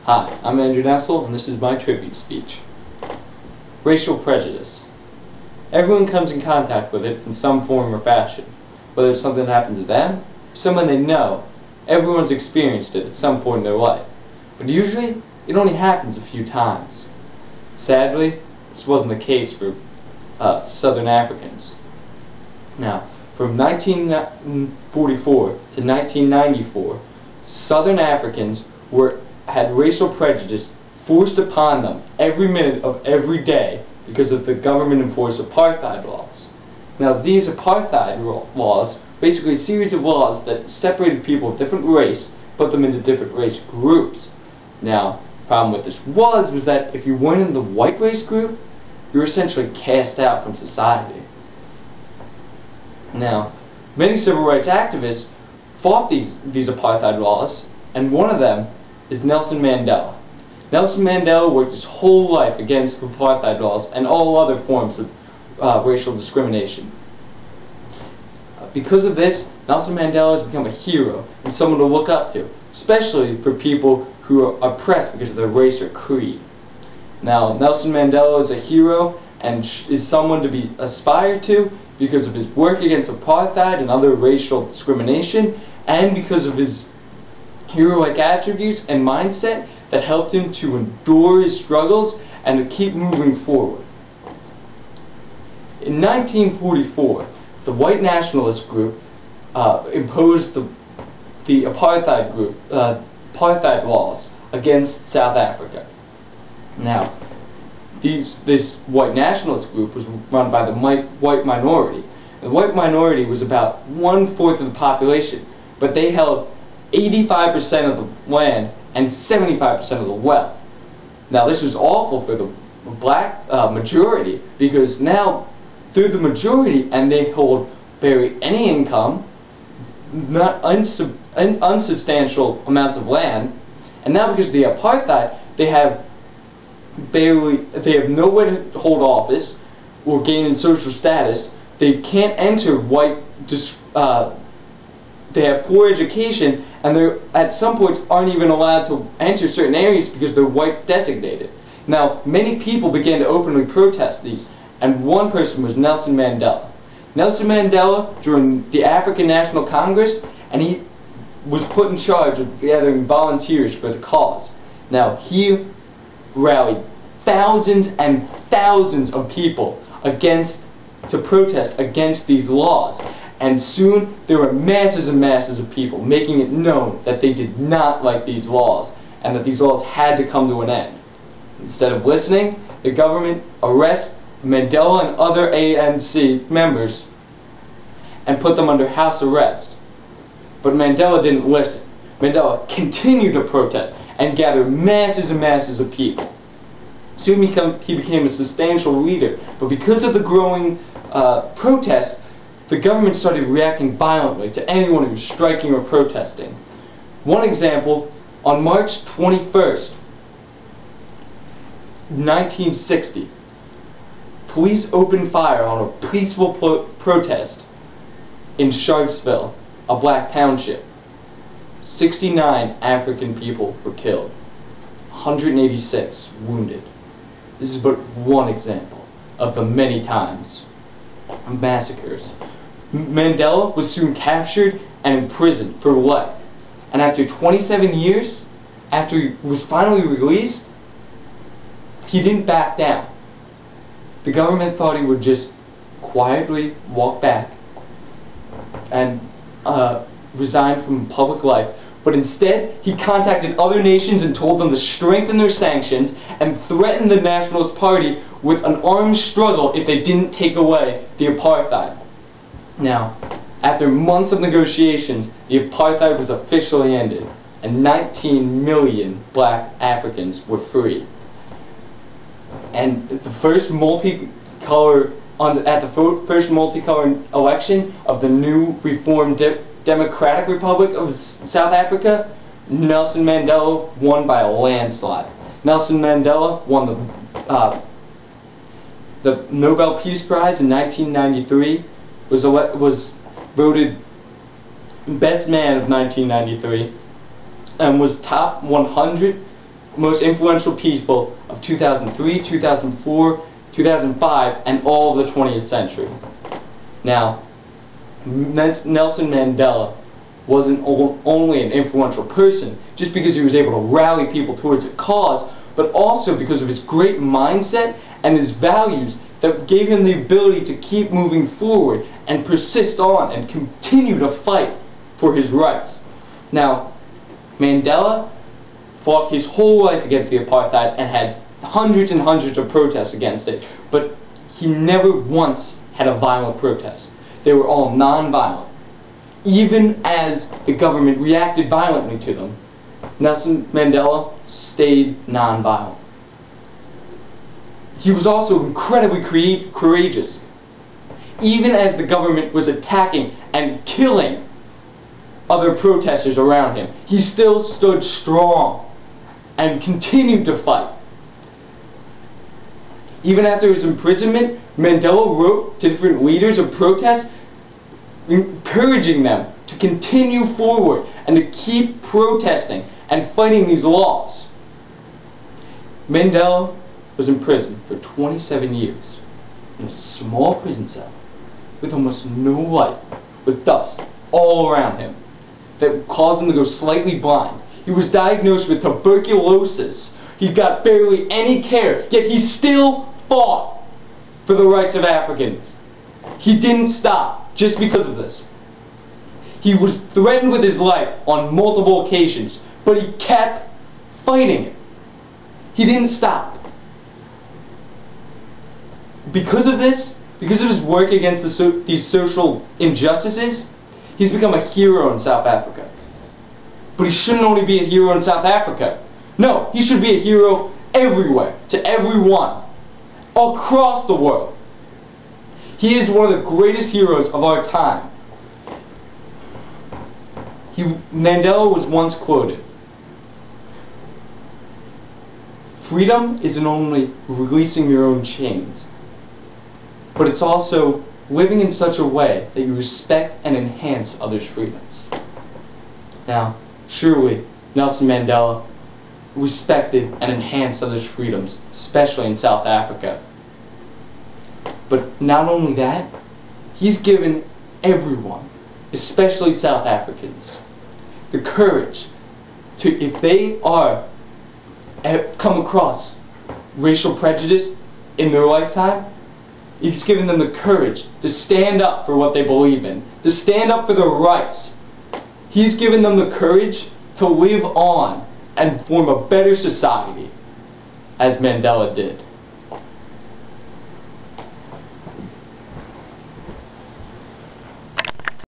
Hi, I'm Andrew Nessel, and this is my tribute speech. Racial prejudice. Everyone comes in contact with it in some form or fashion. Whether it's something that happened to them, or someone they know, everyone's experienced it at some point in their life. But usually, it only happens a few times. Sadly, this wasn't the case for Southern Africans. Now, from 1944 to 1994, Southern Africans had racial prejudice forced upon them every minute of every day because of the government-enforced apartheid laws. Now, these apartheid laws, basically a series of laws that separated people of different race, put them into different race groups. Now, the problem with this was that if you weren't in the white race group, you were essentially cast out from society. Now, many civil rights activists fought these apartheid laws, and one of them is Nelson Mandela. Nelson Mandela worked his whole life against the apartheid laws and all other forms of racial discrimination. Because of this, Nelson Mandela has become a hero and someone to look up to, especially for people who are oppressed because of their race or creed. Now, Nelson Mandela is a hero and is someone to be aspired to because of his work against apartheid and other racial discrimination, and because of his hero-like attributes and mindset that helped him to endure his struggles and to keep moving forward. In 1944, the white nationalist group imposed the apartheid laws against South Africa. Now, this white nationalist group was run by the white minority. The white minority was about 1/4 of the population, but they held 85% of the land and 75% of the wealth. Now, this was awful for the black majority, because now through the majority, and they hold barely any income, not unsubstantial amounts of land, and now because of the apartheid, they have nowhere to hold office or gain in social status. They can't enter they have poor education, and they at some points aren't even allowed to enter certain areas because they're white designated. Now, many people began to openly protest these, and one person was Nelson Mandela. Nelson Mandela joined the African National Congress, and he was put in charge of gathering volunteers for the cause. Now, he rallied thousands and thousands of people to protest against these laws. And soon, there were masses and masses of people making it known that they did not like these laws, and that these laws had to come to an end. Instead of listening, the government arrested Mandela and other ANC members and put them under house arrest. But Mandela didn't listen. Mandela continued to protest and gather masses and masses of people. Soon he became a substantial leader, but because of the growing protests, the government started reacting violently to anyone who was striking or protesting. One example, on March 21st, 1960, police opened fire on a peaceful protest in Sharpsville, a black township. 69 African people were killed, 186 wounded. This is but one example of the many times of massacres. Mandela was soon captured and imprisoned for life. And after 27 years, after he was finally released, he didn't back down. The government thought he would just quietly walk back and resign from public life. But instead, he contacted other nations and told them to strengthen their sanctions and threatened the Nationalist Party with an armed struggle if they didn't take away the apartheid. Now, after months of negotiations, the apartheid was officially ended, and 19 million black Africans were free. And at the first multicolored election of the new reformed Democratic Republic of South Africa, Nelson Mandela won by a landslide. Nelson Mandela won the Nobel Peace Prize in 1993, was voted best man of 1993, and was top 100 most influential people of 2003, 2004, 2005, and all of the 20th century. Now, Nelson Mandela wasn't only an influential person just because he was able to rally people towards a cause, but also because of his great mindset and his values that gave him the ability to keep moving forward and persist on and continue to fight for his rights. Now, Mandela fought his whole life against the apartheid and had hundreds and hundreds of protests against it, but he never once had a violent protest. They were all non-violent. Even as the government reacted violently to them, Nelson Mandela stayed non-violent. He was also incredibly courageous. Even as the government was attacking and killing other protesters around him, he still stood strong and continued to fight. Even after his imprisonment, Mandela wrote to different leaders of protests, encouraging them to continue forward and to keep protesting and fighting these laws. Mandela was in prison for 27 years in a small prison cell with almost no light, with dust all around him that caused him to go slightly blind. He was diagnosed with tuberculosis. He got barely any care, yet he still fought for the rights of Africans. He didn't stop just because of this. He was threatened with his life on multiple occasions, but he kept fighting it. He didn't stop. Because of this, because of his work against these social injustices, he's become a hero in South Africa. But he shouldn't only be a hero in South Africa. No, he should be a hero everywhere, to everyone, across the world. He is one of the greatest heroes of our time. Mandela was once quoted, "Freedom isn't only releasing your own chains, but it's also living in such a way that you respect and enhance others' freedoms." Now, surely Nelson Mandela respected and enhanced others' freedoms, especially in South Africa. But not only that, he's given everyone, especially South Africans, the courage to, if they are come across racial prejudice in their lifetime, he's given them the courage to stand up for what they believe in, to stand up for their rights. He's given them the courage to live on and form a better society, as Mandela did.